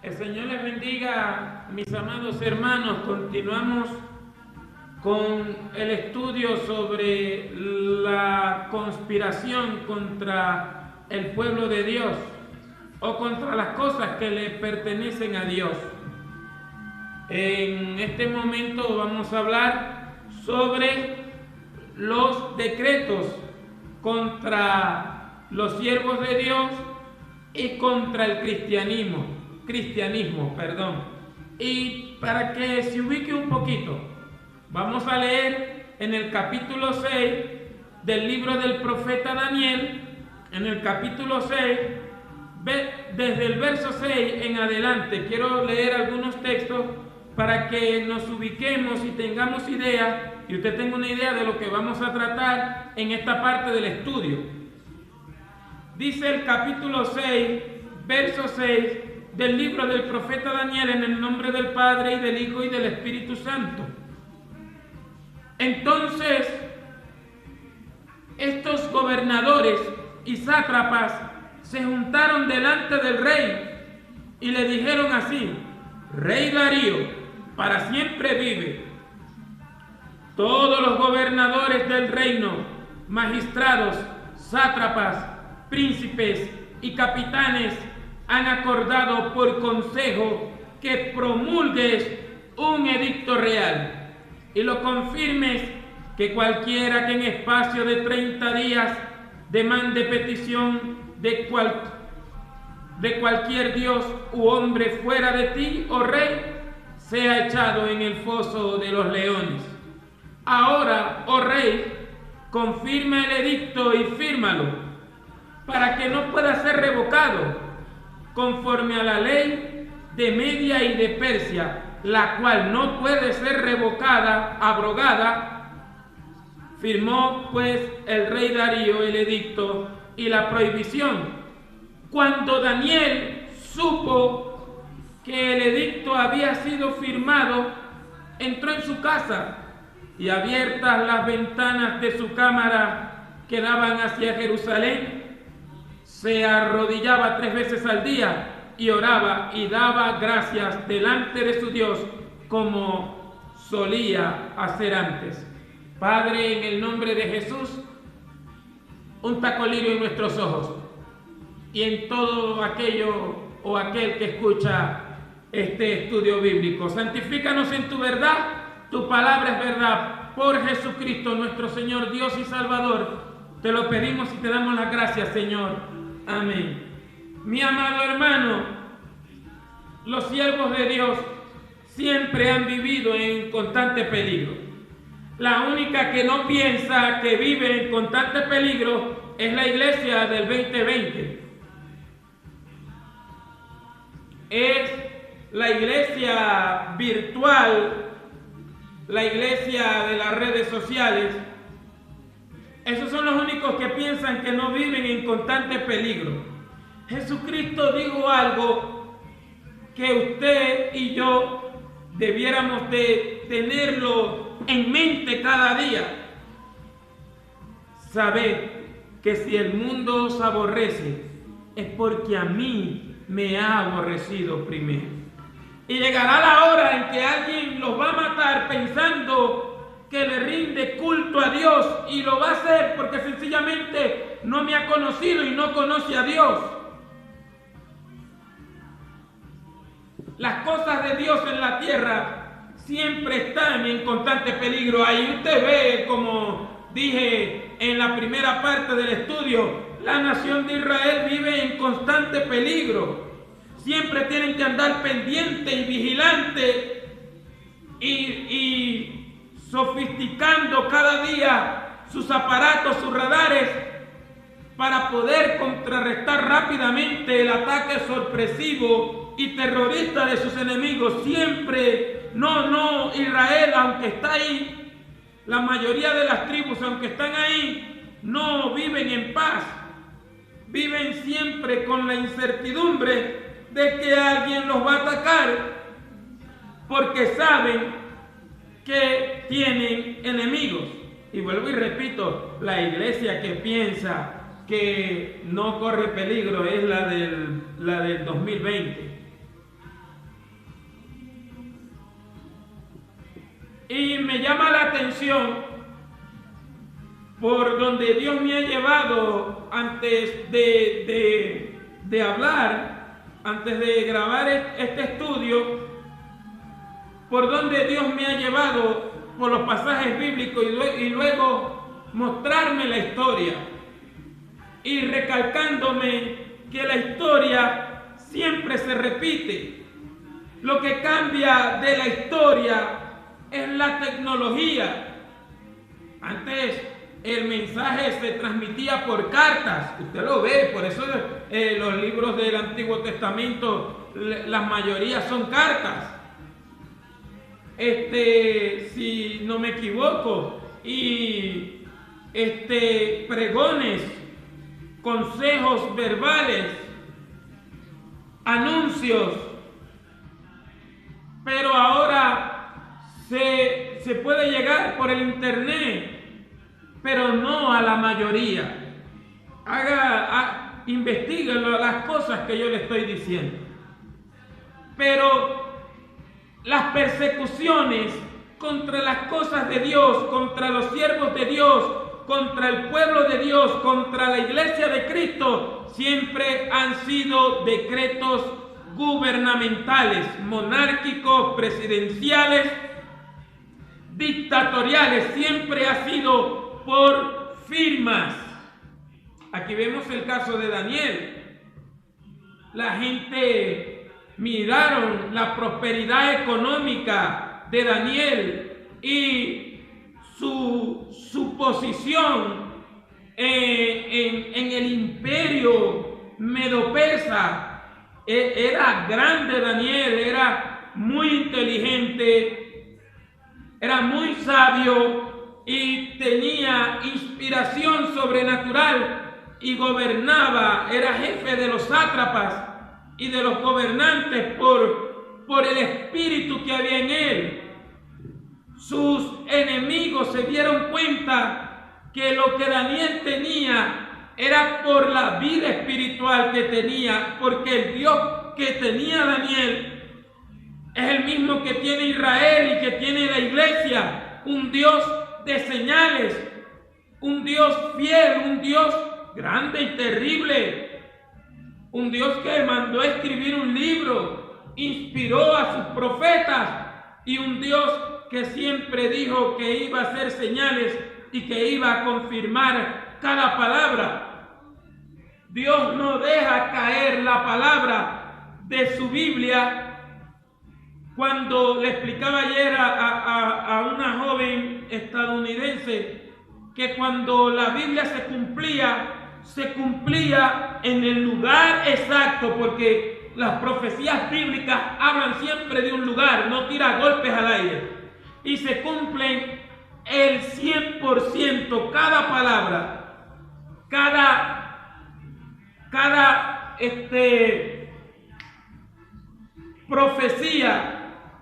El Señor les bendiga, mis amados hermanos. Continuamos con el estudio sobre la conspiración contra el pueblo de Dios o contra las cosas que le pertenecen a Dios. En este momento vamos a hablar sobre los decretos contra los siervos de Dios y contra el cristianismo. Y para que se ubique un poquito, vamos a leer en el capítulo 6 del libro del profeta Daniel. En el capítulo 6, desde el verso 6 en adelante, quiero leer algunos textos para que nos ubiquemos y tengamos idea, y usted tenga una idea de lo que vamos a tratar en esta parte del estudio. Dice el capítulo 6, verso 6 del libro del profeta Daniel, en el nombre del Padre, y del Hijo, y del Espíritu Santo. Entonces, estos gobernadores y sátrapas se juntaron delante del rey y le dijeron así: Rey Darío, para siempre vive. Todos los gobernadores del reino, magistrados, sátrapas, príncipes y capitanes han acordado por consejo que promulgues un edicto real y lo confirmes, que cualquiera que en espacio de 30 días demande petición de cualquier dios u hombre fuera de ti, oh rey, sea echado en el foso de los leones. Ahora, oh rey, confirma el edicto y fírmalo, para que no pueda ser revocado, conforme a la ley de Media y de Persia, la cual no puede ser revocada, abrogada. Firmó pues el rey Darío el edicto y la prohibición. Cuando Daniel supo que el edicto había sido firmado, entró en su casa, y abiertas las ventanas de su cámara que daban hacia Jerusalén, se arrodillaba 3 veces al día y oraba y daba gracias delante de su Dios, como solía hacer antes. Padre, en el nombre de Jesús, unta colirio en nuestros ojos y en todo aquello o aquel que escucha este estudio bíblico. Santifícanos en tu verdad, tu palabra es verdad. Por Jesucristo nuestro Señor, Dios y Salvador, te lo pedimos y te damos las gracias, Señor. Amén. Mi amado hermano, los siervos de Dios siempre han vivido en constante peligro. La única que no piensa que vive en constante peligro es la iglesia del 2020. Es la iglesia virtual, la iglesia de las redes sociales. Esos son los únicos que piensan que no viven en constante peligro. Jesucristo dijo algo que usted y yo debiéramos de tenerlo en mente cada día. Sabed que si el mundo os aborrece, es porque a mí me ha aborrecido primero. Y llegará la hora en que alguien los va a matar pensando que le rinde culto a Dios, y lo va a hacer porque sencillamente no me ha conocido y no conoce a Dios. Las cosas de Dios en la tierra siempre están en constante peligro. Ahí usted ve, como dije en la primera parte del estudio, la nación de Israel vive en constante peligro. Siempre tienen que andar pendiente y vigilante y sofisticando cada día sus aparatos, sus radares, para poder contrarrestar rápidamente el ataque sorpresivo y terrorista de sus enemigos. Siempre, Israel, aunque está ahí, la mayoría de las tribus, aunque están ahí, no viven en paz. Viven siempre con la incertidumbre de que alguien los va a atacar, porque saben que tienen enemigos. Y vuelvo y repito, la iglesia que piensa que no corre peligro es la del 2020. Y me llama la atención por donde Dios me ha llevado antes de hablar, antes de grabar este estudio, por donde Dios me ha llevado por los pasajes bíblicos y luego mostrarme la historia y recalcándome que la historia siempre se repite. Lo que cambia de la historia es la tecnología. Antes el mensaje se transmitía por cartas, usted lo ve, por eso los libros del Antiguo Testamento, la mayoría son cartas. Si no me equivoco, y pregones, consejos verbales, anuncios, pero ahora se puede llegar por el internet, pero no a la mayoría. Investigue las cosas que yo le estoy diciendo. Pero las persecuciones contra las cosas de Dios, contra los siervos de Dios, contra el pueblo de Dios, contra la iglesia de Cristo, siempre han sido decretos gubernamentales, monárquicos, presidenciales, dictatoriales, siempre ha sido por firmas. Aquí vemos el caso de Daniel. La gente miraron la prosperidad económica de Daniel y su posición en el imperio medo-persa. Era grande Daniel, era muy inteligente, era muy sabio y tenía inspiración sobrenatural y gobernaba, era jefe de los sátrapas y de los gobernantes por el espíritu que había en él. Sus enemigos se dieron cuenta que lo que Daniel tenía era por la vida espiritual que tenía, porque el Dios que tenía Daniel es el mismo que tiene Israel y que tiene la iglesia, un Dios de señales, un Dios fiel, un Dios grande y terrible, un Dios que mandó a escribir un libro, inspiró a sus profetas, y un Dios que siempre dijo que iba a hacer señales y que iba a confirmar cada palabra. Dios no deja caer la palabra de su Biblia. Cuando le explicaba ayer a una joven estadounidense que cuando la Biblia se cumplía en el lugar exacto, porque las profecías bíblicas hablan siempre de un lugar, no tira golpes al aire, y se cumplen el 100%, cada palabra, cada profecía,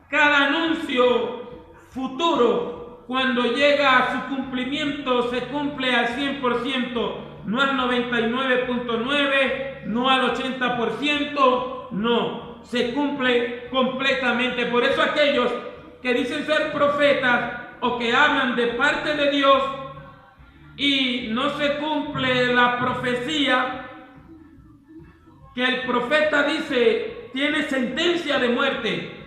cada anuncio futuro, cuando llega a su cumplimiento, se cumple al 100%, no al 99.9%, no al 80%, no, se cumple completamente. Por eso aquellos que dicen ser profetas o que hablan de parte de Dios y no se cumple la profecía que el profeta dice, tiene sentencia de muerte.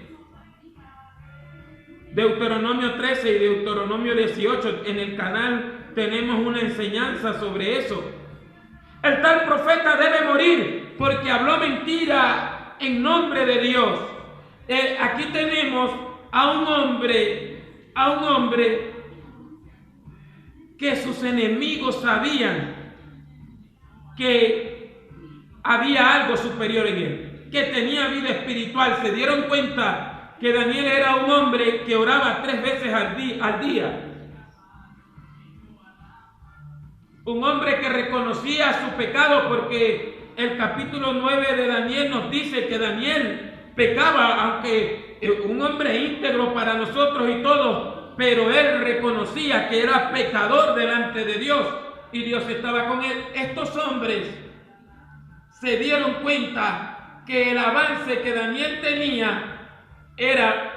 Deuteronomio 13 y Deuteronomio 18, en el canal tenemos una enseñanza sobre eso. El tal profeta debe morir porque habló mentira en nombre de Dios. Aquí tenemos a un hombre que sus enemigos sabían que había algo superior en él, que tenía vida espiritual. Se dieron cuenta que Daniel era un hombre que oraba 3 veces al día. Un hombre que reconocía su pecado, porque el capítulo 9 de Daniel nos dice que Daniel pecaba, aunque un hombre íntegro para nosotros y todos, pero él reconocía que era pecador delante de Dios y Dios estaba con él. Estos hombres se dieron cuenta que el avance que Daniel tenía era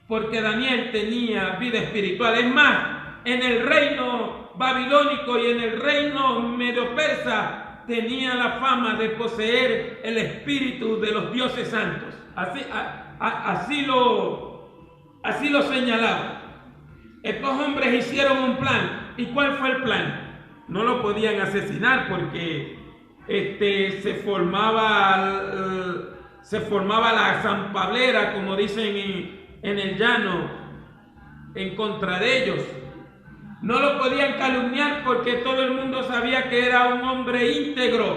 porque Daniel tenía vida espiritual. Es más, en el reino babilónico y en el reino medo-persa tenía la fama de poseer el espíritu de los dioses santos. Así lo señalaba. Estos hombres hicieron un plan. ¿Y cuál fue el plan? No lo podían asesinar porque se formaba la zampablera, como dicen en el llano, en contra de ellos. No lo podían calumniar porque todo el mundo sabía que era un hombre íntegro.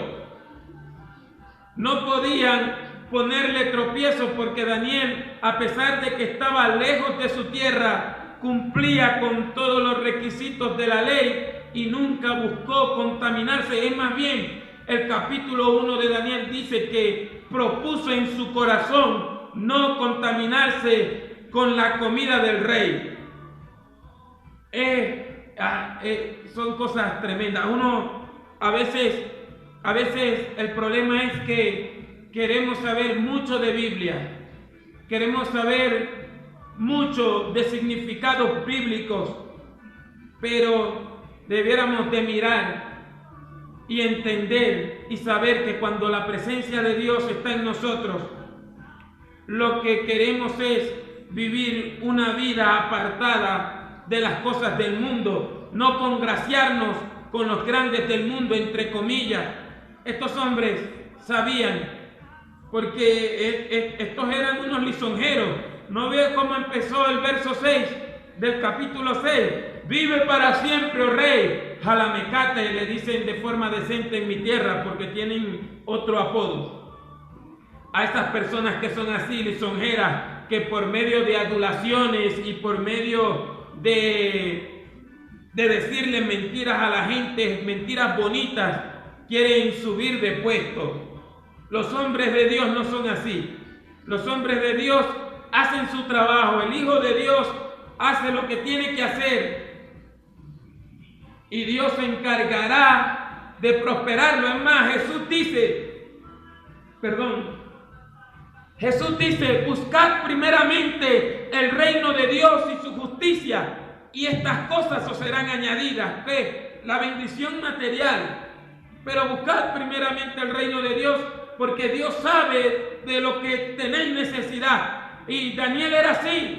No podían ponerle tropiezo porque Daniel, a pesar de que estaba lejos de su tierra, cumplía con todos los requisitos de la ley y nunca buscó contaminarse. Es más bien, el capítulo 1 de Daniel dice que propuso en su corazón no contaminarse con la comida del rey. Son cosas tremendas. A veces el problema es que queremos saber mucho de Biblia, queremos saber mucho de significados bíblicos, pero debiéramos de mirar y entender y saber que cuando la presencia de Dios está en nosotros, lo que queremos es vivir una vida apartada de las cosas del mundo, no congraciarnos con los grandes del mundo, entre comillas. Estos hombres sabían, porque estos eran unos lisonjeros. ¿No ve cómo empezó el verso 6 del capítulo 6? Vive para siempre, oh rey. Jalamecate, le dicen de forma decente en mi tierra, porque tienen otro apodo. A estas personas que son así, lisonjeras, que por medio de adulaciones y por medio de decirle mentiras a la gente, mentiras bonitas, quieren subir de puesto. Los hombres de Dios no son así. Los hombres de Dios hacen su trabajo. El Hijo de Dios hace lo que tiene que hacer y Dios se encargará de prosperarlo. Es más, Jesús dice, buscad primeramente el reino de Dios y su justicia, y estas cosas os serán añadidas. La bendición material. Pero buscad primeramente el reino de Dios, porque Dios sabe de lo que tenéis necesidad. Y Daniel era así,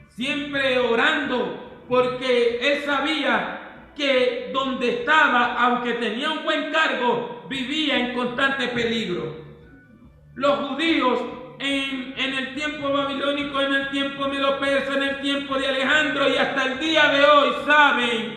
siempre orando, porque él sabía que donde estaba, aunque tenía un buen cargo, vivía en constante peligro. Los judíos en el tiempo babilónico, en el tiempo medo-persa, en el tiempo de Alejandro y hasta el día de hoy saben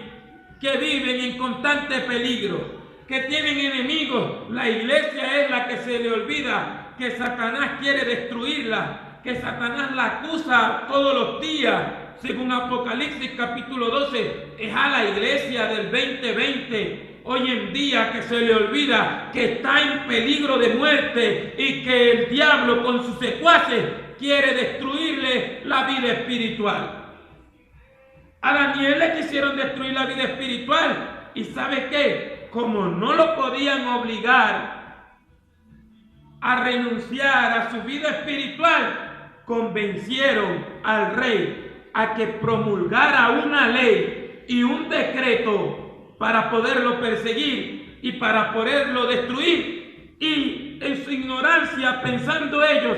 que viven en constante peligro, que tienen enemigos. La iglesia es la que se le olvida que Satanás quiere destruirla, que Satanás la acusa todos los días. Según Apocalipsis capítulo 12, es a la iglesia del 2020 hoy en día que se le olvida que está en peligro de muerte y que el diablo con sus secuaces quiere destruirle la vida espiritual. A Daniel le quisieron destruir la vida espiritual, y ¿sabe qué? Como no lo podían obligar a renunciar a su vida espiritual, convencieron al rey a que promulgara una ley y un decreto para poderlo perseguir y para poderlo destruir, y en su ignorancia, pensando ellos,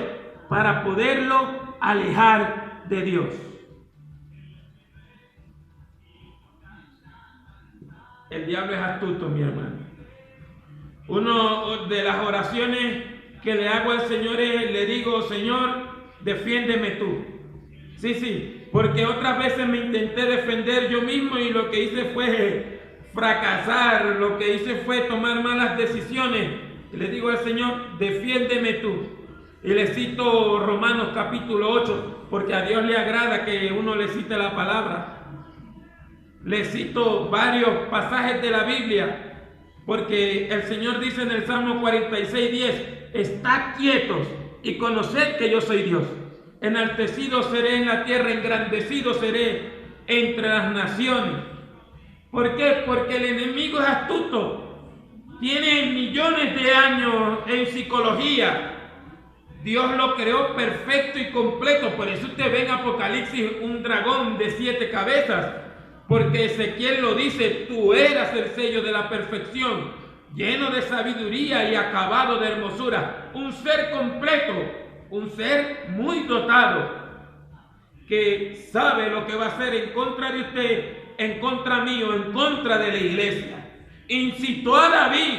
para poderlo alejar de Dios. El diablo es astuto, mi hermano. Una de las oraciones que le hago al Señor es, le digo, Señor, defiéndeme tú. Sí, porque otras veces me intenté defender yo mismo y lo que hice fue fracasar, lo que hice fue tomar malas decisiones. Y le digo al Señor, defiéndeme tú. Y le cito Romanos capítulo 8, porque a Dios le agrada que uno le cite la palabra. Le cito varios pasajes de la Biblia, porque el Señor dice en el Salmo 46:10, estad quietos y conoced que yo soy Dios. Enaltecido seré en la tierra, engrandecido seré entre las naciones. ¿Por qué? Porque el enemigo es astuto. Tiene millones de años en psicología. Dios lo creó perfecto y completo. Por eso usted ve en Apocalipsis un dragón de 7 cabezas. Porque Ezequiel lo dice, tú eras el sello de la perfección, lleno de sabiduría y acabado de hermosura. Un ser completo, un ser muy dotado, que sabe lo que va a hacer en contra de usted, en contra mío, en contra de la iglesia. Incitó a David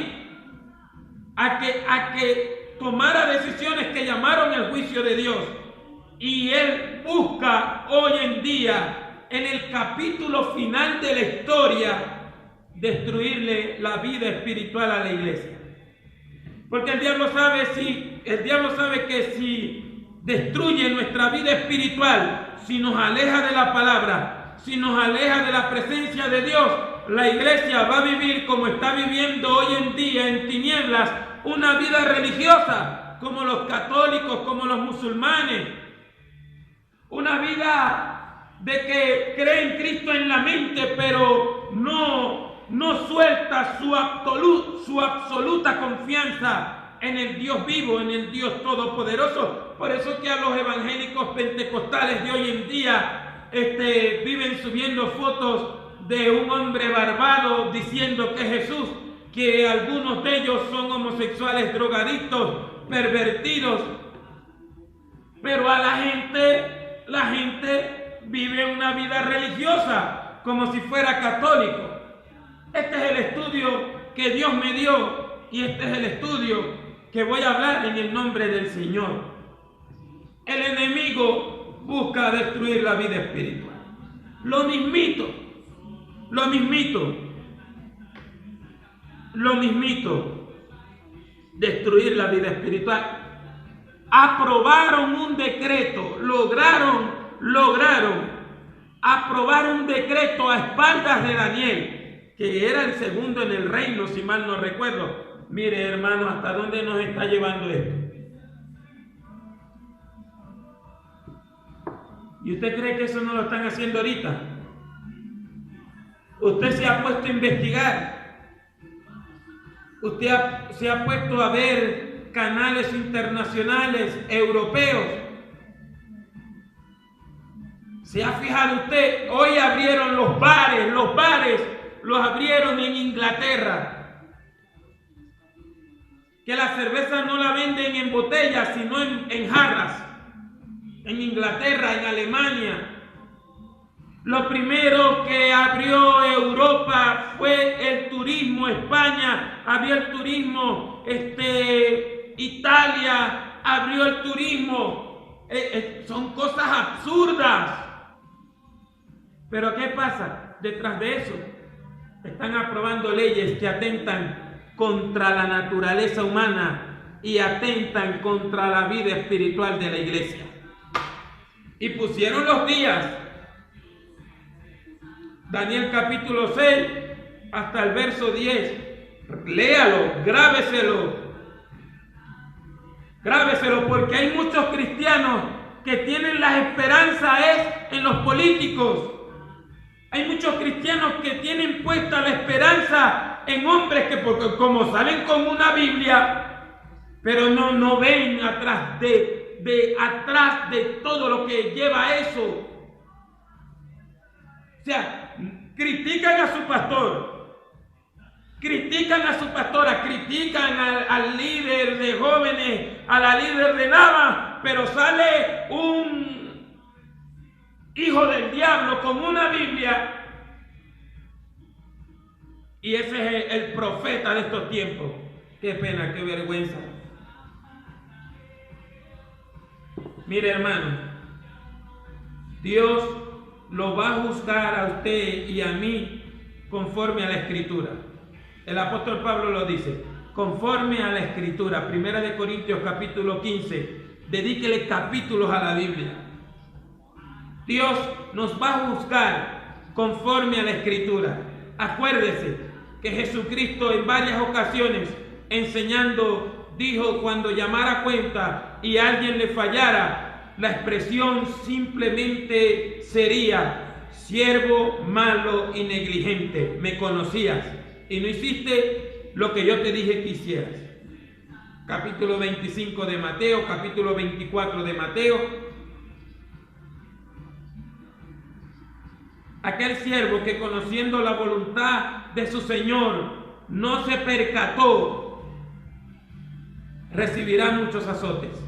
a que tomara decisiones que llamaron el juicio de Dios. Y él busca hoy en día, en el capítulo final de la historia, destruirle la vida espiritual a la iglesia. Porque el diablo sabe que si destruye nuestra vida espiritual, si nos aleja de la palabra, si nos aleja de la presencia de Dios, la iglesia va a vivir como está viviendo hoy en día en tinieblas, una vida religiosa, como los católicos, como los musulmanes, una vida de que cree en Cristo en la mente, pero no suelta su absoluta confianza en el Dios vivo, en el Dios todopoderoso. Por eso que a los evangélicos pentecostales de hoy en día viven subiendo fotos de un hombre barbado diciendo que es Jesús, que algunos de ellos son homosexuales, drogadictos, pervertidos. Pero a la gente vive una vida religiosa como si fuera católico. Este es el estudio que Dios me dio y este es el estudio que voy a hablar en el nombre del Señor. El enemigo busca destruir la vida espiritual. Lo mismito, destruir la vida espiritual. Aprobaron un decreto, lograron aprobar un decreto a espaldas de Daniel, que era el segundo en el reino, si mal no recuerdo. Mire, hermano, hasta dónde nos está llevando esto. ¿Y usted cree que eso no lo están haciendo ahorita? Usted se ha puesto a investigar. Usted se ha puesto a ver canales internacionales, europeos. ¿Se ha fijado usted? Hoy abrieron los bares los abrieron en Inglaterra. Que la cerveza no la venden en botellas, sino en jarras. En Inglaterra, en Alemania. Lo primero que abrió Europa fue el turismo. España abrió el turismo. Italia abrió el turismo. Son cosas absurdas. Pero ¿qué pasa? Detrás de eso están aprobando leyes que atentan contra la naturaleza humana y atentan contra la vida espiritual de la iglesia. Y pusieron los días. Daniel capítulo 6 hasta el verso 10. Léalo, grábeselo, porque hay muchos cristianos que tienen la esperanza en los políticos. Hay muchos cristianos que tienen puesta la esperanza en hombres que, porque como salen con una Biblia, pero no ven atrás de todo lo que lleva a eso. O sea, critican a su pastor, critican a su pastora, critican al líder de jóvenes, a la líder de Nava, pero sale un hijo del diablo con una Biblia y ese es el profeta de estos tiempos. Qué pena, qué vergüenza. Mire, hermano, Dios lo va a juzgar a usted y a mí conforme a la Escritura. El apóstol Pablo lo dice, conforme a la Escritura. 1 Corintios capítulo 15. Dedíquele capítulos a la Biblia. Dios nos va a juzgar conforme a la Escritura. Acuérdese que Jesucristo en varias ocasiones enseñando dijo, cuando llamara cuenta y alguien le fallara, la expresión simplemente sería: siervo malo y negligente, me conocías y no hiciste lo que yo te dije que hicieras. capítulo 25 de Mateo, capítulo 24 de Mateo. Aquel siervo que, conociendo la voluntad de su Señor, no se percató, recibirá muchos azotes,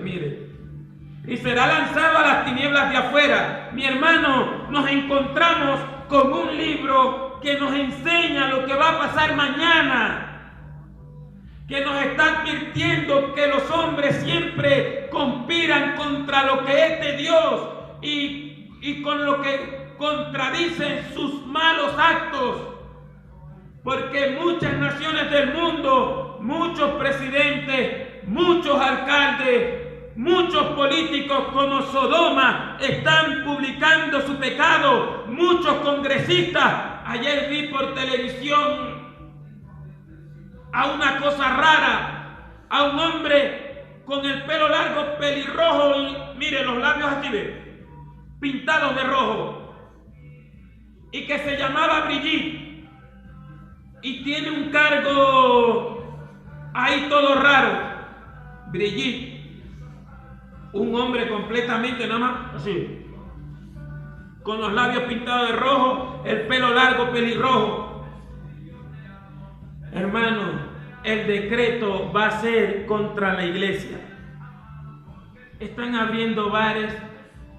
mire, y será lanzado a las tinieblas de afuera. Mi hermano, nos encontramos con un libro que nos enseña lo que va a pasar mañana, que nos está advirtiendo que los hombres siempre conspiran contra lo que es de Dios y con lo que contradicen sus malos actos. Porque muchas naciones del mundo, muchos presidentes, muchos alcaldes, muchos políticos como Sodoma están publicando su pecado. Muchos congresistas. Ayer vi por televisión a una cosa rara, a un hombre con el pelo largo, pelirrojo, y mire los labios así, pintados de rojo, y que se llamaba Brigitte. Y tiene un cargo ahí todo raro. Brigitte, un hombre completamente nada más así, con los labios pintados de rojo, el pelo largo, pelirrojo. Hermano, el decreto va a ser contra la iglesia. Están abriendo bares,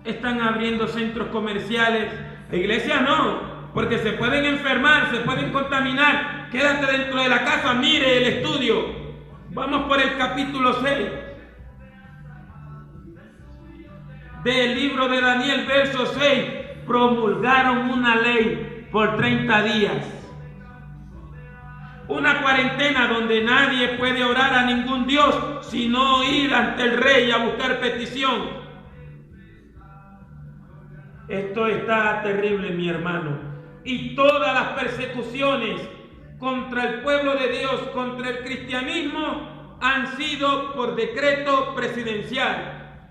están abriendo centros comerciales. La iglesia no, porque se pueden enfermar, se pueden contaminar. Quédate dentro de la casa, mire el estudio. Vamos por el capítulo 6 del libro de Daniel, verso 6. Promulgaron una ley por 30 días. Una cuarentena donde nadie puede orar a ningún Dios, sino ir ante el rey a buscar petición. Esto está terrible, mi hermano. Y todas las persecuciones contra el pueblo de Dios, contra el cristianismo, han sido por decreto presidencial.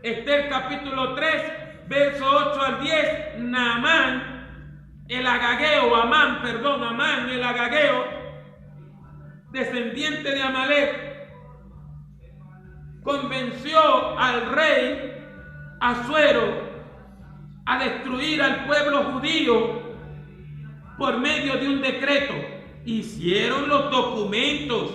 Esther capítulo 3, verso 8 al 10, Amán el agageo, descendiente de Amalek, convenció al rey Asuero a destruir al pueblo judío por medio de un decreto. Hicieron los documentos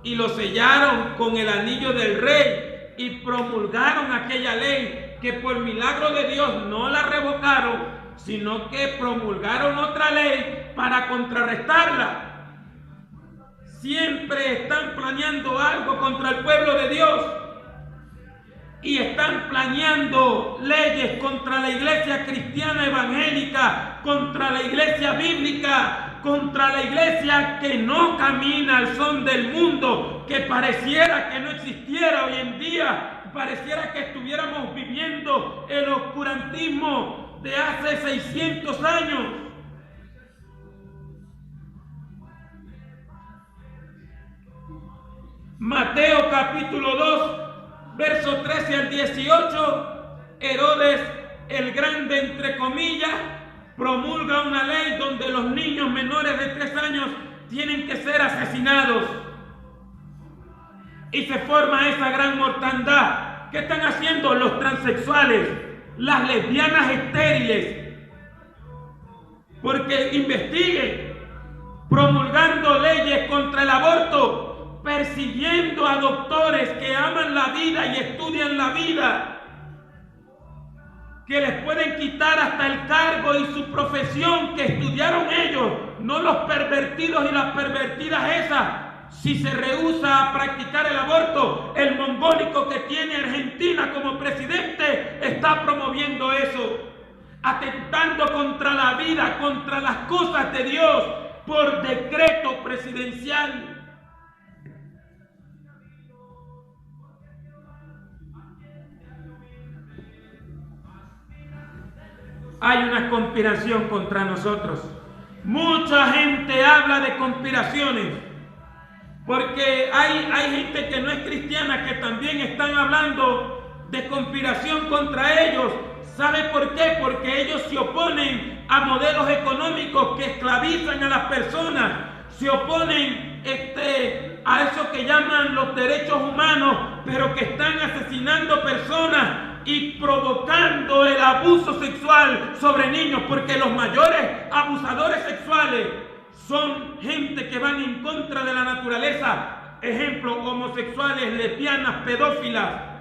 y los sellaron con el anillo del rey y promulgaron aquella ley, que por milagro de Dios no la revocaron, sino que promulgaron otra ley para contrarrestarla. Siempre están planeando algo contra el pueblo de Dios. Y están planeando leyes contra la iglesia cristiana evangélica, contra la iglesia bíblica, contra la iglesia que no camina al son del mundo, que pareciera que no existiera hoy en día, pareciera que estuviéramos viviendo el oscurantismo de hace 600 años. Mateo capítulo 2, versos 13 al 18, Herodes el Grande, entre comillas, promulga una ley donde los niños menores de 3 años tienen que ser asesinados. Y se forma esa gran mortandad. ¿Qué están haciendo los transexuales, las lesbianas estériles? Porque investiguen, promulgando leyes contra el aborto, persiguiendo a doctores que aman la vida y estudian la vida, que les pueden quitar hasta el cargo y su profesión que estudiaron ellos, no los pervertidos y las pervertidas esas. Si se rehúsa a practicar el aborto, el mongólico que tiene Argentina como presidente está promoviendo eso, atentando contra la vida, contra las cosas de Dios, por decreto presidencial. Hay una conspiración contra nosotros. Mucha gente habla de conspiraciones, porque hay gente que no es cristiana que también están hablando de conspiración contra ellos. ¿Sabe por qué? Porque ellos se oponen a modelos económicos que esclavizan a las personas, se oponen a eso que llaman los derechos humanos, pero que están asesinando personas y provocando el abuso sexual sobre niños, porque los mayores abusadores sexuales son gente que van en contra de la naturaleza. Ejemplo, homosexuales, lesbianas, pedófilas.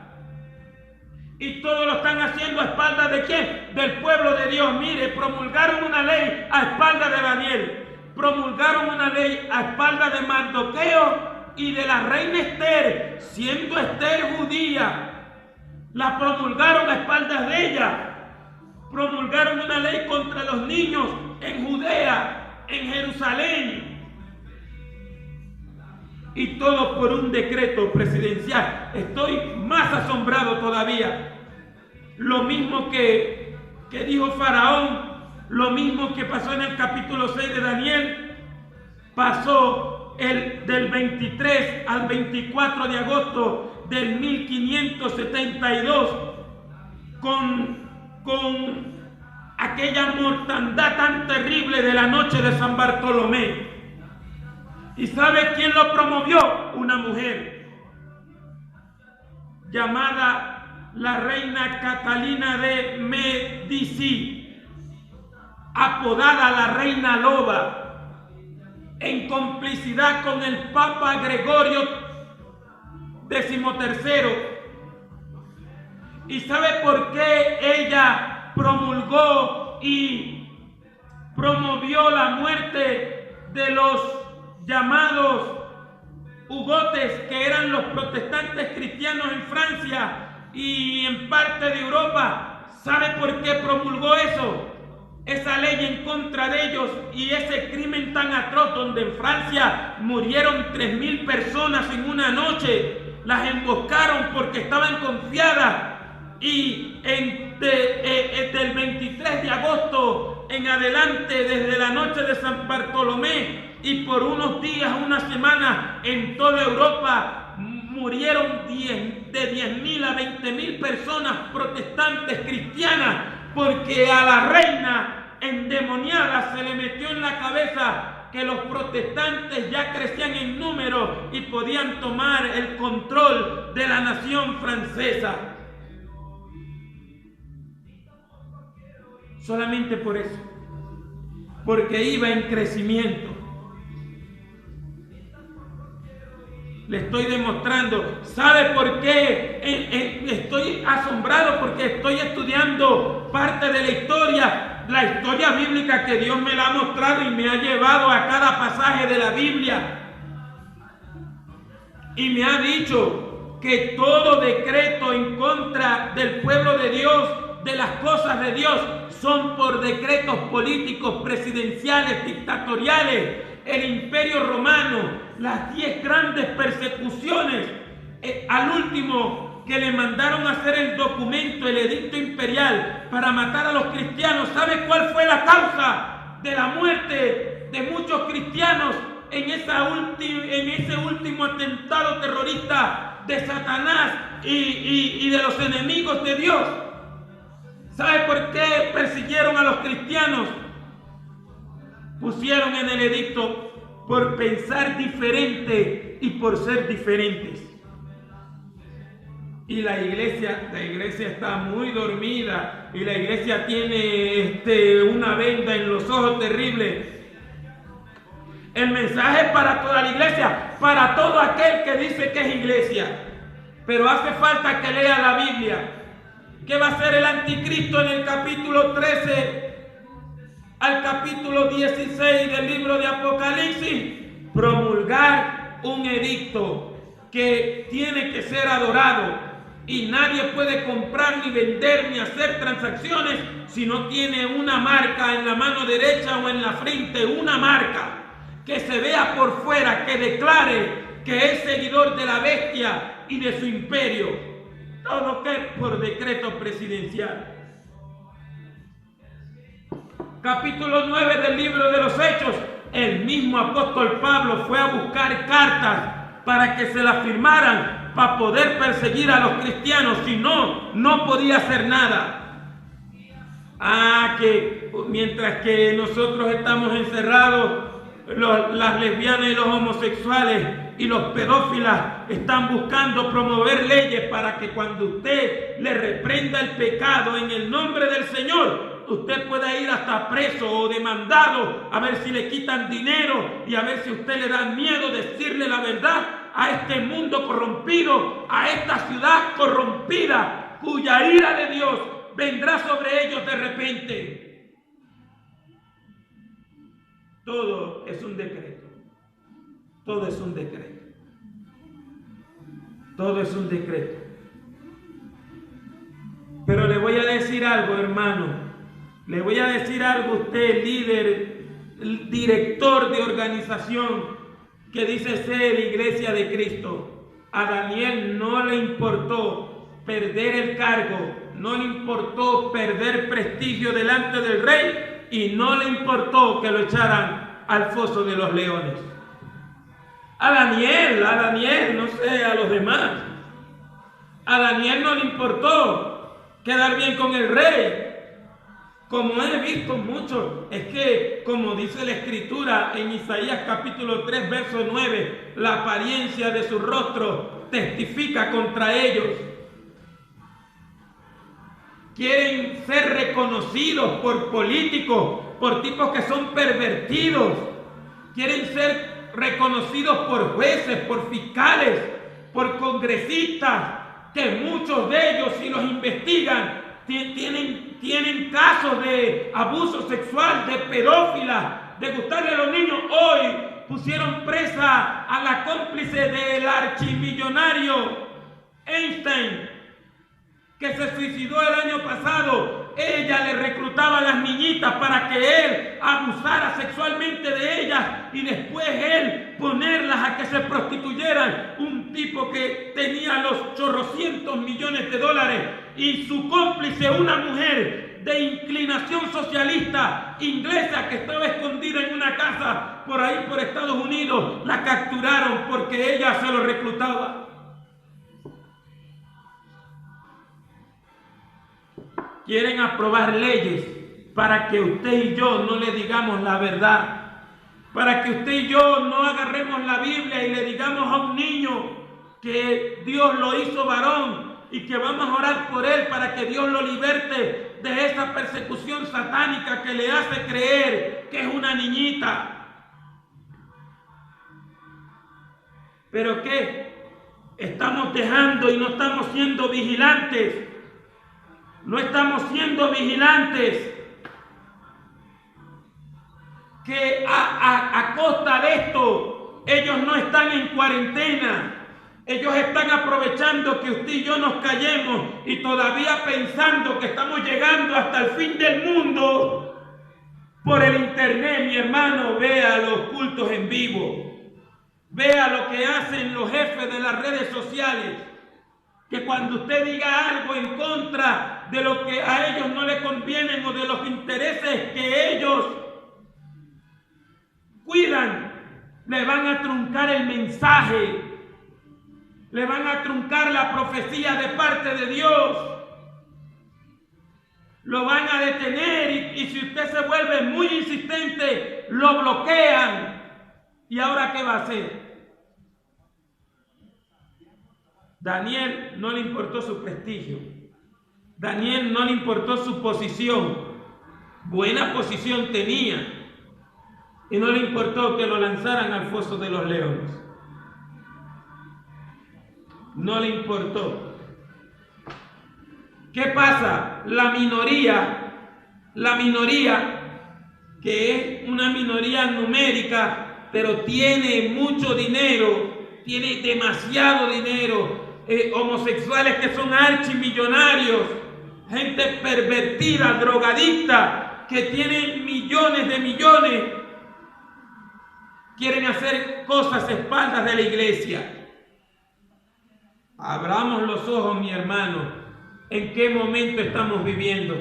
Y todo lo están haciendo a espaldas ¿de quién? Del pueblo de Dios. Mire, promulgaron una ley a espaldas de Daniel. Promulgaron una ley a espaldas de Mardoqueo y de la reina Esther, siendo Esther judía. La promulgaron a espaldas de ella. Promulgaron una ley contra los niños en Judea, en Jerusalén. Y todo por un decreto presidencial. Estoy más asombrado todavía. Lo mismo que dijo Faraón, lo mismo que pasó en el capítulo 6 de Daniel, pasó del 23 al 24 de agosto del 1572 con aquella mortandad tan terrible de la noche de San Bartolomé. ¿Y sabe quién lo promovió? Una mujer llamada la reina Catalina de Medici, apodada la Reina Loba, en complicidad con el Papa Gregorio XIII. ¿Y sabe por qué ella promulgó y promovió la muerte de los llamados hugotes, que eran los protestantes cristianos en Francia y en parte de Europa? ¿Sabe por qué promulgó eso? Esa ley en contra de ellos y ese crimen tan atroz, donde en Francia murieron 3.000 personas en una noche. Las emboscaron porque estaban confiadas, y del 23 de agosto en adelante, desde la noche de San Bartolomé, y por unos días, una semana, en toda Europa murieron de 10.000 a 20.000 personas protestantes cristianas, porque a la reina endemoniada se le metió en la cabeza que los protestantes ya crecían en número y podían tomar el control de la nación francesa. Solamente por eso, porque iba en crecimiento. Le estoy demostrando. ¿Sabe por qué? Estoy asombrado porque estoy estudiando parte de la historia bíblica, que Dios me la ha mostrado y me ha llevado a cada pasaje de la Biblia. Y me ha dicho que todo decreto en contra del pueblo de Dios, de las cosas de Dios, son por decretos políticos, presidenciales, dictatoriales. El Imperio Romano, las 10 grandes persecuciones, al último que le mandaron a hacer el documento, el edicto imperial, para matar a los cristianos. ¿Sabe cuál fue la causa de la muerte de muchos cristianos en ese último atentado terrorista de Satanás y de los enemigos de Dios? ¿Sabe por qué persiguieron a los cristianos? Pusieron en el edicto: por pensar diferente y por ser diferentes. Y la iglesia está muy dormida, y la iglesia tiene una venda en los ojos terrible. El mensaje es para toda la iglesia, para todo aquel que dice que es iglesia. Pero hace falta que lea la Biblia. ¿Qué va a hacer el anticristo en el capítulo 13 al capítulo 16 del libro de Apocalipsis? Promulgar un edicto que tiene que ser adorado, y nadie puede comprar ni vender ni hacer transacciones si no tiene una marca en la mano derecha o en la frente, una marca que se vea por fuera, que declare que es seguidor de la bestia y de su imperio. Todo que por decreto presidencial. Capítulo 9 del libro de los Hechos. El mismo apóstol Pablo fue a buscar cartas para que se las firmaran, para poder perseguir a los cristianos. Si no, no podía hacer nada. Que mientras que nosotros estamos encerrados, las lesbianas y los homosexuales y los pedófilos están buscando promover leyes para que cuando usted le reprenda el pecado en el nombre del Señor, usted pueda ir hasta preso o demandado, a ver si le quitan dinero y a ver si usted le da miedo decirle la verdad a este mundo corrompido, a esta ciudad corrompida, cuya ira de Dios vendrá sobre ellos de repente. Todo es un decreto. Todo es un decreto. Todo es un decreto. Pero le voy a decir algo, hermano. Le voy a decir algo a usted, líder, el director de organización que dice ser Iglesia de Cristo. A Daniel no le importó perder el cargo, no le importó perder prestigio delante del rey y no le importó que lo echaran al foso de los leones. A Daniel, no sé, a los demás. A Daniel no le importó quedar bien con el rey. Como he visto mucho, es que, como dice la Escritura en Isaías capítulo 3, verso 9, la apariencia de su rostro testifica contra ellos. Quieren ser reconocidos por políticos, por tipos que son pervertidos. Quieren ser reconocidos por jueces, por fiscales, por congresistas, que muchos de ellos, si los investigan, tienen casos de abuso sexual, de pedófilas, de gustarle a los niños. Hoy pusieron presa a la cómplice del archimillonario Einstein, que se suicidó el año pasado. Ella le reclutaba a las niñitas para que él abusara sexualmente de ellas y después él ponerlas a que se prostituyeran. Un tipo que tenía los chorrocientos millones de dólares y su cómplice, una mujer de inclinación socialista inglesa que estaba escondida en una casa por ahí por Estados Unidos, la capturaron porque ella se lo reclutaba. Quieren aprobar leyes para que usted y yo no le digamos la verdad, para que usted y yo no agarremos la Biblia y le digamos a un niño que Dios lo hizo varón y que vamos a orar por él para que Dios lo liberte de esa persecución satánica que le hace creer que es una niñita. ¿Pero qué? Estamos dejando y no estamos siendo vigilantes. No estamos siendo vigilantes. Que a costa de esto, ellos no están en cuarentena. Ellos están aprovechando que usted y yo nos callemos y todavía pensando que estamos llegando hasta el fin del mundo por el internet. Mi hermano, vea los cultos en vivo. Vea lo que hacen los jefes de las redes sociales. Que cuando usted diga algo en contra de lo que a ellos no le convienen o de los intereses que ellos cuidan, le van a truncar el mensaje, le van a truncar la profecía de parte de Dios, lo van a detener y si usted se vuelve muy insistente, lo bloquean. ¿Y ahora qué va a hacer? Daniel no le importó su prestigio. Daniel no le importó su posición. Buena posición tenía. Y no le importó que lo lanzaran al foso de los leones. No le importó. ¿Qué pasa? La minoría, que es una minoría numérica, pero tiene mucho dinero, tiene demasiado dinero, homosexuales que son archimillonarios, gente pervertida, drogadicta, que tienen millones de millones, quieren hacer cosas a espaldas de la iglesia. Abramos los ojos, mi hermano, en qué momento estamos viviendo.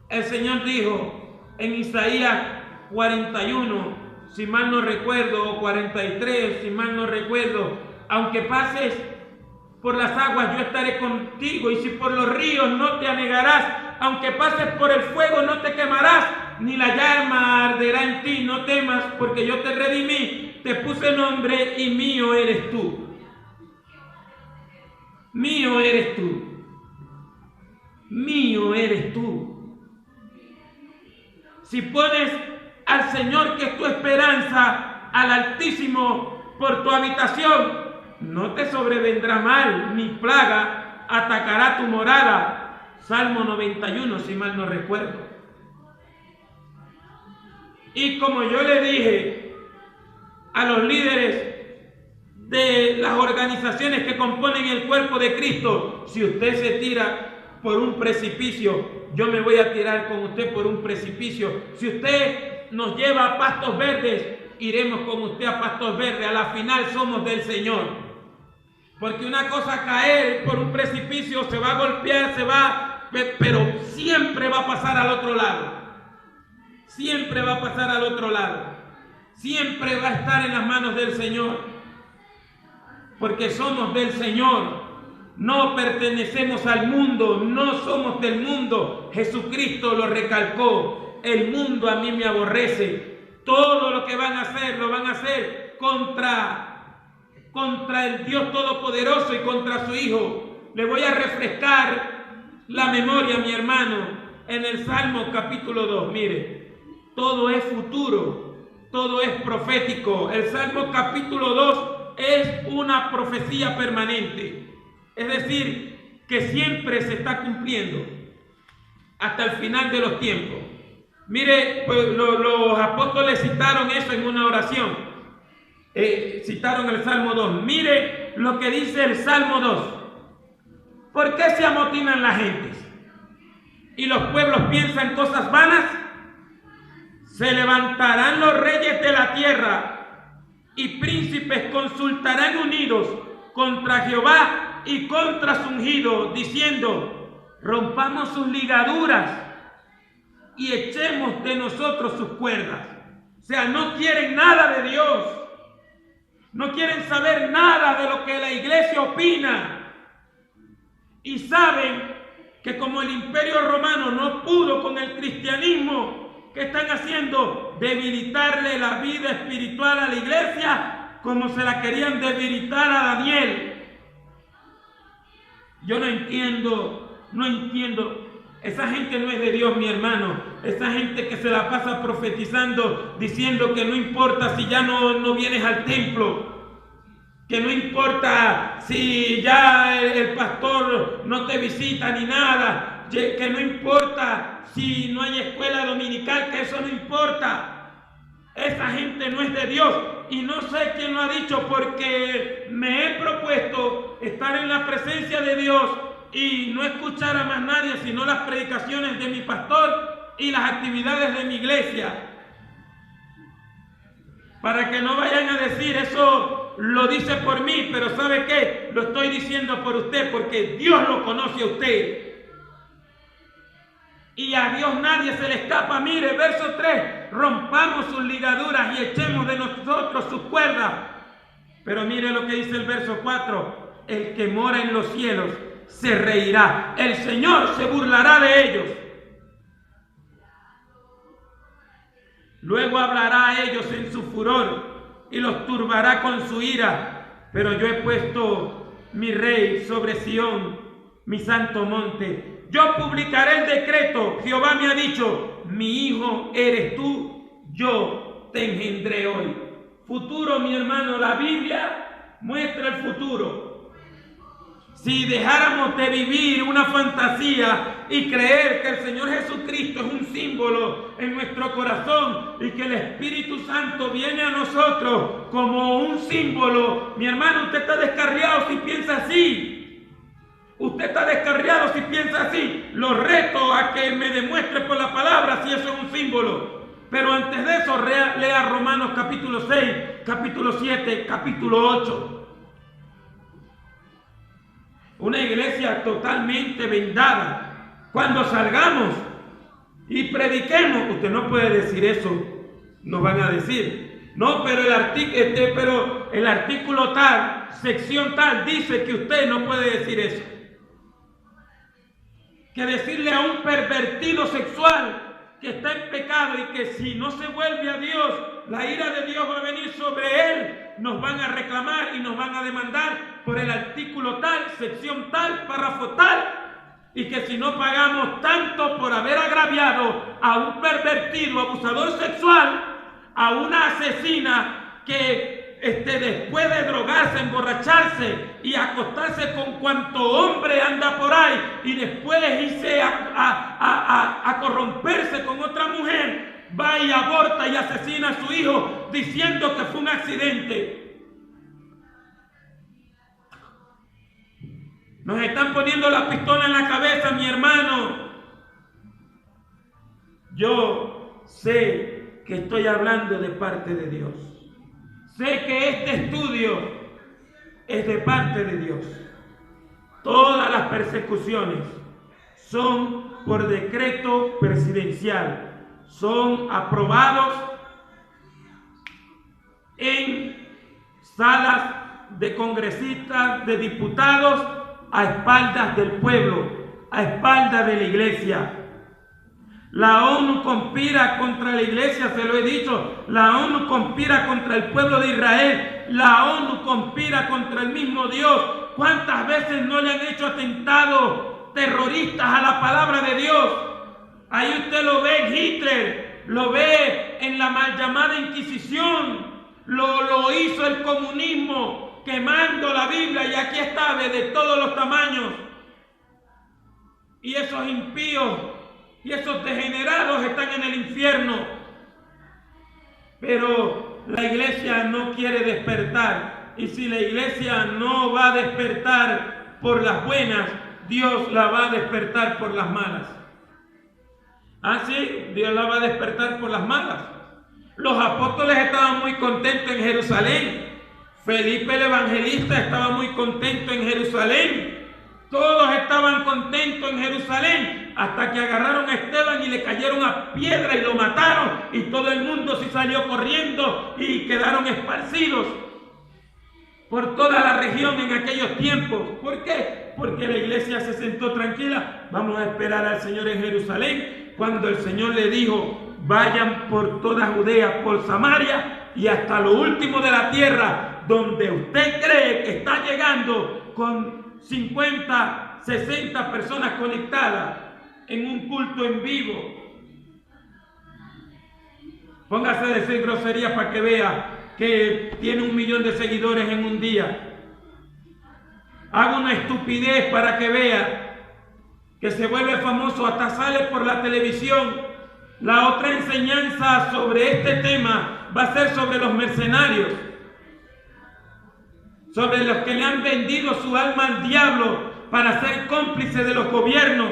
El Señor dijo en Isaías 41, si mal no recuerdo, o 43, si mal no recuerdo, aunque pases por las aguas, yo estaré contigo, y si por los ríos no te anegarás, aunque pases por el fuego no te quemarás, ni la llama arderá en ti. No temas, porque yo te redimí, te puse nombre y mío eres tú. Mío eres tú. Mío eres tú. Si pones al Señor, que es tu esperanza, al Altísimo por tu habitación, no te sobrevendrá mal, ni plaga atacará tu morada. Salmo 91, si mal no recuerdo. Y como yo le dije a los líderes de las organizaciones que componen el cuerpo de Cristo, si usted se tira por un precipicio, yo me voy a tirar con usted por un precipicio. Si usted nos lleva a pastos verdes, iremos con usted a pastos verdes. A la final somos del Señor. Porque una cosa, caer por un precipicio, se va a golpear, pero siempre va a pasar al otro lado. Siempre va a pasar al otro lado. Siempre va a estar en las manos del Señor. Porque somos del Señor. No pertenecemos al mundo, no somos del mundo. Jesucristo lo recalcó. El mundo a mí me aborrece. Todo lo que van a hacer, lo van a hacer contra el Dios Todopoderoso y contra su Hijo. Le voy a refrescar la memoria, mi hermano, en el Salmo capítulo 2. Mire, todo es futuro, todo es profético. El Salmo capítulo 2 es una profecía permanente. Es decir, que siempre se está cumpliendo hasta el final de los tiempos. Mire, pues, los apóstoles citaron eso en una oración. Citaron el Salmo 2. Mire lo que dice el Salmo 2. ¿Por qué se amotinan las gentes y los pueblos piensan cosas vanas? Se levantarán los reyes de la tierra y príncipes consultarán unidos contra Jehová y contra su ungido, diciendo: rompamos sus ligaduras y echemos de nosotros sus cuerdas. O sea, no quieren nada de Dios, no quieren saber nada de lo que la iglesia opina, y saben que como el Imperio Romano no pudo con el cristianismo, ¿qué están haciendo? Debilitarle la vida espiritual a la iglesia, como se la querían debilitar a Daniel. Yo no entiendo. Esa gente no es de Dios, mi hermano. Esa gente que se la pasa profetizando, diciendo que no importa si ya no vienes al templo, que no importa si ya el pastor no te visita ni nada, que no importa si no hay escuela dominical, que eso no importa. Esa gente no es de Dios. Y no sé quién lo ha dicho, porque me he propuesto estar en la presencia de Dios y no escuchar a más nadie sino las predicaciones de mi pastor y las actividades de mi iglesia, para que no vayan a decir: eso lo dice por mí, pero ¿sabe qué? Lo estoy diciendo por usted, porque Dios lo conoce a usted. Y a Dios nadie se le escapa. Mire, verso 3, rompamos sus ligaduras y echemos de nosotros sus cuerdas. Pero mire lo que dice el verso 4, el que mora en los cielos se reirá, el Señor se burlará de ellos. Luego hablará a ellos en su furor y los turbará con su ira. Pero yo he puesto mi rey sobre Sión, mi santo monte. Yo publicaré el decreto. Jehová me ha dicho: mi hijo eres tú, yo te engendré hoy. Futuro, mi hermano, la Biblia muestra el futuro. Si dejáramos de vivir una fantasía y creer que el Señor Jesucristo es un símbolo en nuestro corazón y que el Espíritu Santo viene a nosotros como un símbolo, mi hermano, usted está descarriado si piensa así. Usted está descarriado si piensa así. Lo reto a que me demuestre por la palabra si eso es un símbolo. Pero antes de eso, lea Romanos capítulo 6, capítulo 7, capítulo 8. Una iglesia totalmente vendada. Cuando salgamos y prediquemos, usted no puede decir eso. Nos van a decir: no, pero el artículo tal, sección tal, dice que usted no puede decir eso. Que decirle a un pervertido sexual que está en pecado y que si no se vuelve a Dios, la ira de Dios va a venir sobre él. Nos van a reclamar y nos van a demandar por el artículo tal, sección tal, párrafo tal. Y que si no pagamos tanto por haber agraviado a un pervertido, abusador sexual, a una asesina que después de drogarse, emborracharse y acostarse con cuanto hombre anda por ahí y después irse a corromperse con otra mujer, va y aborta y asesina a su hijo diciendo que fue un accidente. Nos están poniendo la pistola en la cabeza, mi hermano. Yo sé que estoy hablando de parte de Dios. Sé que este estudio es de parte de Dios. Todas las persecuciones son por decreto presidencial. Son aprobados en salas de congresistas, de diputados, a espaldas del pueblo, a espaldas de la iglesia. La ONU conspira contra la iglesia, se lo he dicho. La ONU conspira contra el pueblo de Israel. La ONU conspira contra el mismo Dios. ¿Cuántas veces no le han hecho atentados terroristas a la palabra de Dios? Ahí usted lo ve en Hitler, lo ve en la mal llamada Inquisición, lo hizo el comunismo quemando la Biblia, y aquí está de todos los tamaños. Y esos impíos y esos degenerados están en el infierno. Pero la iglesia no quiere despertar. Y si la iglesia no va a despertar por las buenas, Dios la va a despertar por las malas. ¿Ah, sí? Dios la va a despertar por las malas. Los apóstoles estaban muy contentos en Jerusalén. Felipe el evangelista estaba muy contento en Jerusalén. Todos estaban contentos en Jerusalén hasta que agarraron a Esteban y le cayeron a piedra y lo mataron, y todo el mundo se salió corriendo y quedaron esparcidos por toda la región en aquellos tiempos. ¿Por qué? Porque la iglesia se sentó tranquila. Vamos a esperar al Señor en Jerusalén. Cuando el Señor le dijo: vayan por toda Judea, por Samaria y hasta lo último de la tierra, donde usted cree que está llegando con 50, 60 personas conectadas en un culto en vivo. Póngase a decir groserías para que vea que tiene 1 millón de seguidores en un día. Haga una estupidez para que vea que se vuelve famoso, hasta sale por la televisión. La otra enseñanza sobre este tema va a ser sobre los mercenarios, sobre los que le han vendido su alma al diablo para ser cómplices de los gobiernos.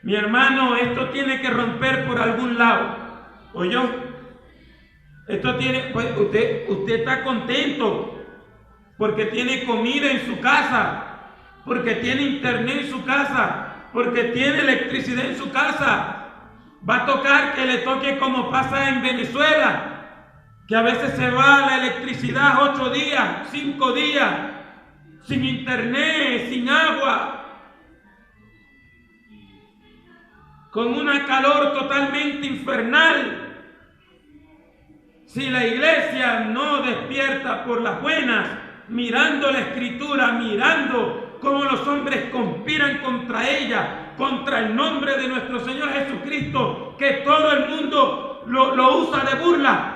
Mi hermano, esto tiene que romper por algún lado. ¿Oyó? Esto tiene, pues usted está contento porque tiene comida en su casa, porque tiene internet en su casa, porque tiene electricidad en su casa. Va a tocar que le toque como pasa en Venezuela, que a veces se va la electricidad 8 días, 5 días, sin internet, sin agua, con una calor totalmente infernal. Si la iglesia no despierta por las buenas, mirando la escritura, mirando cómo los hombres conspiran contra ella, contra el nombre de nuestro Señor Jesucristo, que todo el mundo lo usa de burla.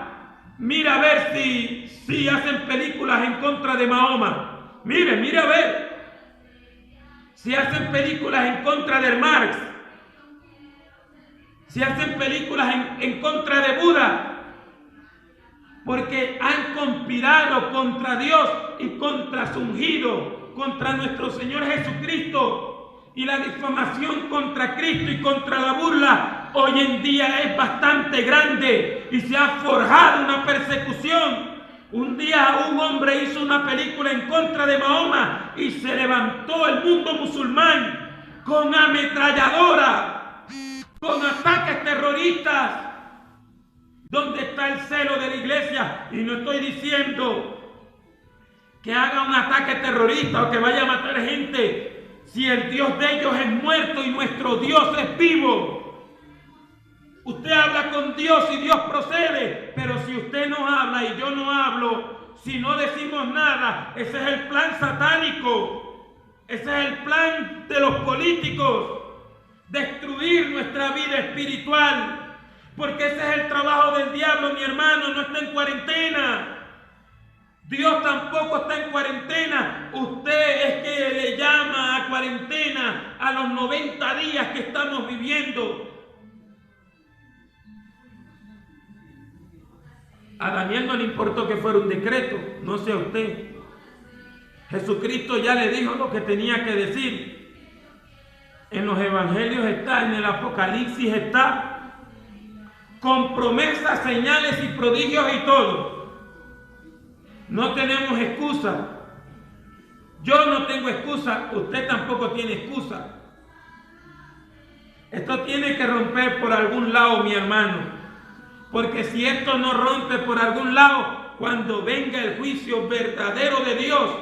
Mira a ver si hacen películas en contra de Mahoma. Mire a ver si hacen películas en contra de Marx, si hacen películas en contra de Buda, porque han conspirado contra Dios y contra su ungido, contra nuestro Señor Jesucristo. Y la difamación contra Cristo y contra la burla hoy en día es bastante grande y se ha forjado una persecución. Un día un hombre hizo una película en contra de Mahoma y se levantó el mundo musulmán con ametralladora, con ataques terroristas. ¿Dónde está el celo de la iglesia? Y no estoy diciendo que haga un ataque terrorista o que vaya a matar gente, si el Dios de ellos es muerto y nuestro Dios es vivo. Usted habla con Dios y Dios procede, pero si usted no habla y yo no hablo, si no decimos nada, ese es el plan satánico, ese es el plan de los políticos, destruir nuestra vida espiritual, porque ese es el trabajo del diablo, mi hermano. No está en cuarentena. Dios tampoco está en cuarentena. Usted es que le llama a cuarentena a los 90 días que estamos viviendo. A Daniel no le importó que fuera un decreto, no sé a usted. Jesucristo ya le dijo lo que tenía que decir. En los evangelios está, en el Apocalipsis está, con promesas, señales y prodigios y todo. No tenemos excusa. Yo no tengo excusa, usted tampoco tiene excusa. Esto tiene que romper por algún lado, mi hermano. Porque si esto no rompe por algún lado, cuando venga el juicio verdadero de Dios,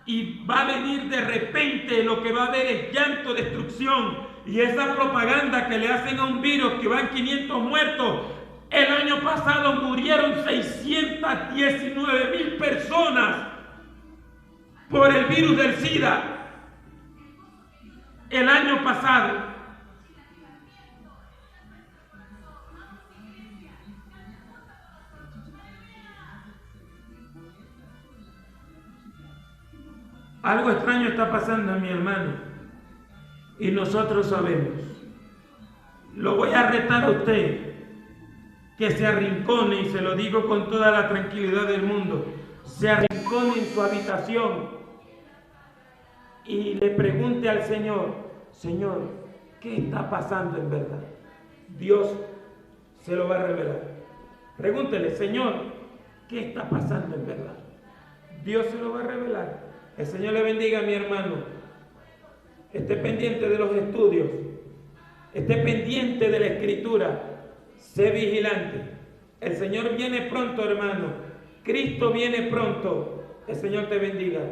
y va a venir de repente, lo que va a haber es llanto, destrucción. Y esa propaganda que le hacen a un virus que van 500 muertos. El año pasado murieron 619,000 personas por el virus del SIDA. El año pasado. Algo extraño está pasando, mi hermano, y nosotros sabemos. Lo voy a retar a usted, que se arrincone, y se lo digo con toda la tranquilidad del mundo, se arrincone en su habitación y le pregunte al Señor: Señor, ¿qué está pasando en verdad? Dios se lo va a revelar. Pregúntele: Señor, ¿qué está pasando en verdad? Dios se lo va a revelar. El Señor le bendiga, mi hermano. Esté pendiente de los estudios. Esté pendiente de la Escritura. Sé vigilante. El Señor viene pronto, hermano. Cristo viene pronto. El Señor te bendiga.